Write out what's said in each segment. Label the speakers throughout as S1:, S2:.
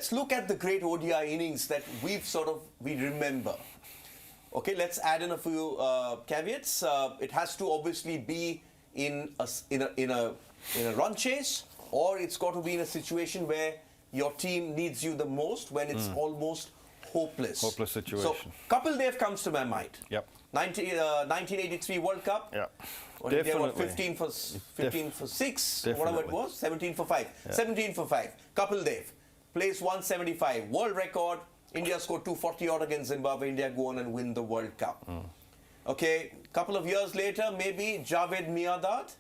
S1: let's look at the great ODI innings that we remember. Okay, let's add in a few caveats. It has to obviously be in a run chase, or it's got to be in a situation where your team needs you the most, when it's almost hopeless.
S2: Hopeless situation.
S1: So Kapil Dev comes to my mind.
S2: Yep.
S1: 1983 World Cup.
S2: Yeah.
S1: What,
S2: Definitely.
S1: 15 for 6,
S2: Definitely.
S1: whatever it was, 17 for 5.
S2: Yeah.
S1: 17 for 5. Kapil Dev plays 175, world record. India scored 240 odd against Zimbabwe. India go on and win the World Cup. Okay, couple of years later, maybe Javed Miandad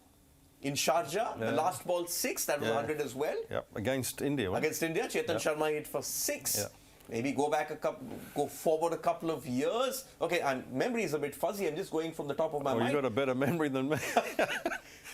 S1: in Sharjah, the last ball 6, that was 100 as well.
S2: Yep. Against India.
S1: Against India, Chetan Sharma hit for 6.
S2: Yeah.
S1: Maybe go forward a couple of years. Okay, memory is a bit fuzzy. I'm just going from the top of my mind.
S2: You've got a better memory than me.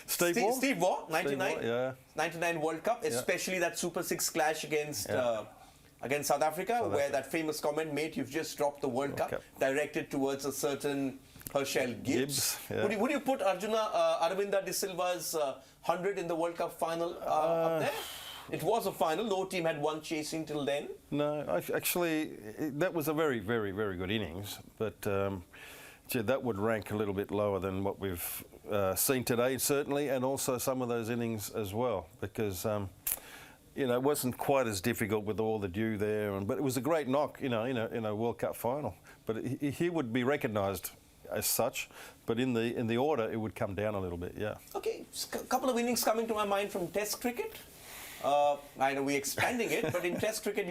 S2: Steve Waugh,
S1: 99.
S2: Waugh, yeah.
S1: 99 World Cup, especially that Super 6 clash against South Africa, where that famous comment, mate, you've just dropped the World Cup, directed towards a certain Herschel Gibbs.
S2: Yeah.
S1: Would you put Aravinda De Silva's 100 in the World Cup final up there? It was a final. No team had won chasing till then.
S2: No, actually, that was a very, very, very good innings. But that would rank a little bit lower than what we've seen today, certainly, and also some of those innings as well, because it wasn't quite as difficult with all the dew there. But it was a great knock, in a World Cup final. But he would be recognised as such, but in the order, it would come down a little bit. Yeah.
S1: Okay, a couple of innings coming to my mind from Test cricket. I know we're expanding it, but in Test cricket,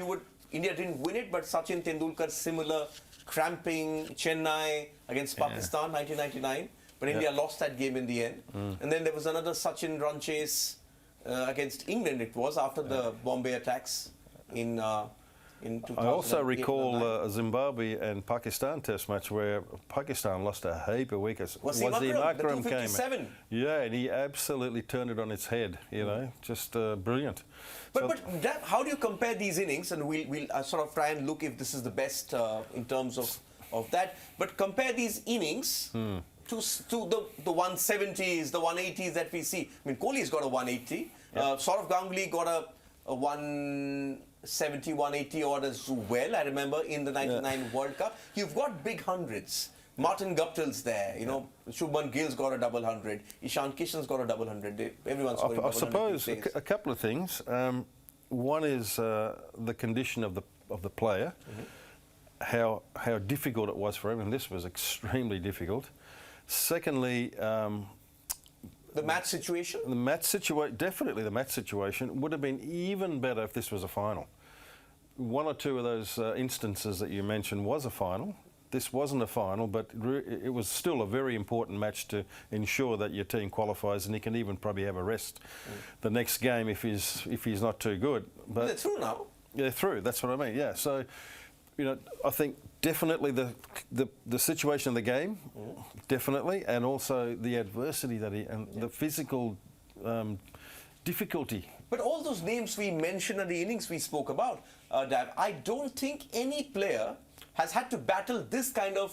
S1: India didn't win it, but Sachin Tendulkar's similar cramping Chennai against Pakistan, 1999. But India lost that game in the end. And then there was another Sachin run chase against England, it was, after the Bombay attacks in 2000.
S2: I also recall a Zimbabwe and Pakistan Test match where Pakistan lost a heap of wickets.
S1: Wasim Akram came in.
S2: Yeah, and he absolutely turned it on its head, just brilliant.
S1: But how do you compare these innings? And we'll sort of try and look if this is the best in terms of that. But compare these innings to the 170s, the 180s that we see. I mean, Kohli's got a 180. Saurav Ganguly got a 170, 180 odd as well, I remember, in the 99 World Cup. You've got big hundreds. Martin Guptill's there, Shubman Gill's got a double 100. Ishan Kishan's got a double 100. Everyone's got a double 100.
S2: I suppose a couple of things. One is the condition of the player, how difficult it was for him, and this was extremely difficult. Secondly,
S1: the match situation?
S2: Definitely the match situation would have been even better if this was a final. One or two of those instances that you mentioned was a final. This wasn't a final, but it was still a very important match to ensure that your team qualifies, and he can even probably have a rest the next game if he's not too good. But
S1: they're through now.
S2: Yeah, through. That's what I mean. Yeah. So, I think definitely the situation of the game, definitely, and also the adversity and the physical difficulty.
S1: But all those names we mentioned in the innings we spoke about, Dav, I don't think any player has had to battle this kind of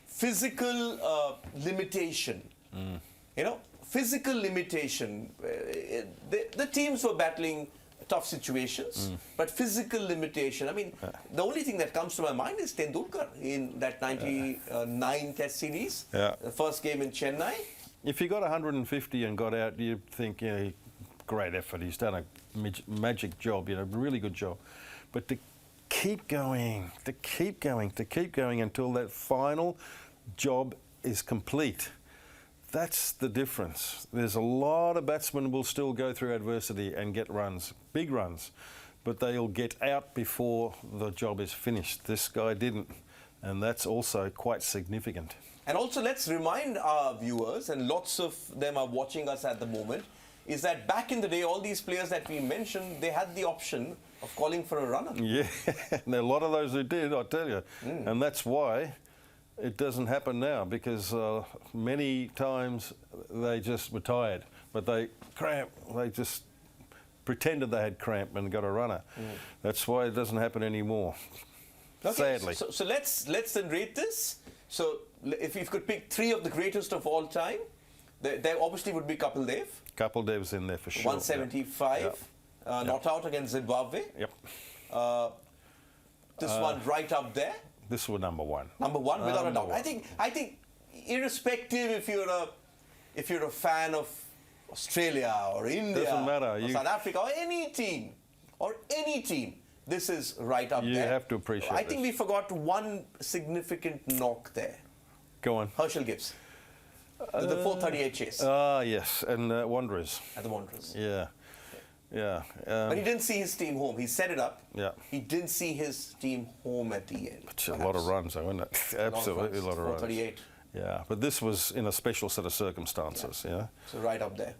S1: physical limitation. Physical limitation. The teams were battling tough situations, but physical limitation. I mean, the only thing that comes to my mind is Tendulkar in that 99 Test series, the first game in Chennai.
S2: If he got 150 and got out, you'd think, great effort. He's done a magic job, really good job. But to keep going until that final job is complete. That's the difference. There's a lot of batsmen who will still go through adversity and get runs, big runs, but they'll get out before the job is finished. This guy didn't, and that's also quite significant.
S1: And also, let's remind our viewers, and lots of them are watching us at the moment, is that back in the day, all these players that we mentioned, they had the option of calling for a runner.
S2: Yeah, and there are a lot of those who did, I tell you. And that's why it doesn't happen now, because many times they just were tired, but they just pretended they had cramp and got a runner. That's why it doesn't happen anymore, sadly.
S1: So let's then rate this. So if you could pick 3 of the greatest of all time, there obviously would be Kapil Dev.
S2: Kapil Dev's in there for sure.
S1: 175, not out against Zimbabwe.
S2: Yep.
S1: This one right up there.
S2: This was number one.
S1: Number one, without a
S2: Number
S1: doubt.
S2: one.
S1: I think, irrespective if you're a fan of Australia or India
S2: Doesn't matter.
S1: or South Africa or any team, this is right up there.
S2: You have to appreciate
S1: I think
S2: this.
S1: we forgot one significant knock there.
S2: Go on.
S1: Herschel Gibbs, the 438 chase
S2: Ah, yes, and Wanderers.
S1: at the Wanderers.
S2: Yeah, yeah.
S1: But he didn't see his team home. He set it up.
S2: Yeah.
S1: He didn't see his team home at the end.
S2: It's a lot of runs, though, isn't it? Absolutely a lot of runs.
S1: 438.
S2: Yeah, but this was in a special set of circumstances. Yeah.
S1: So right up there.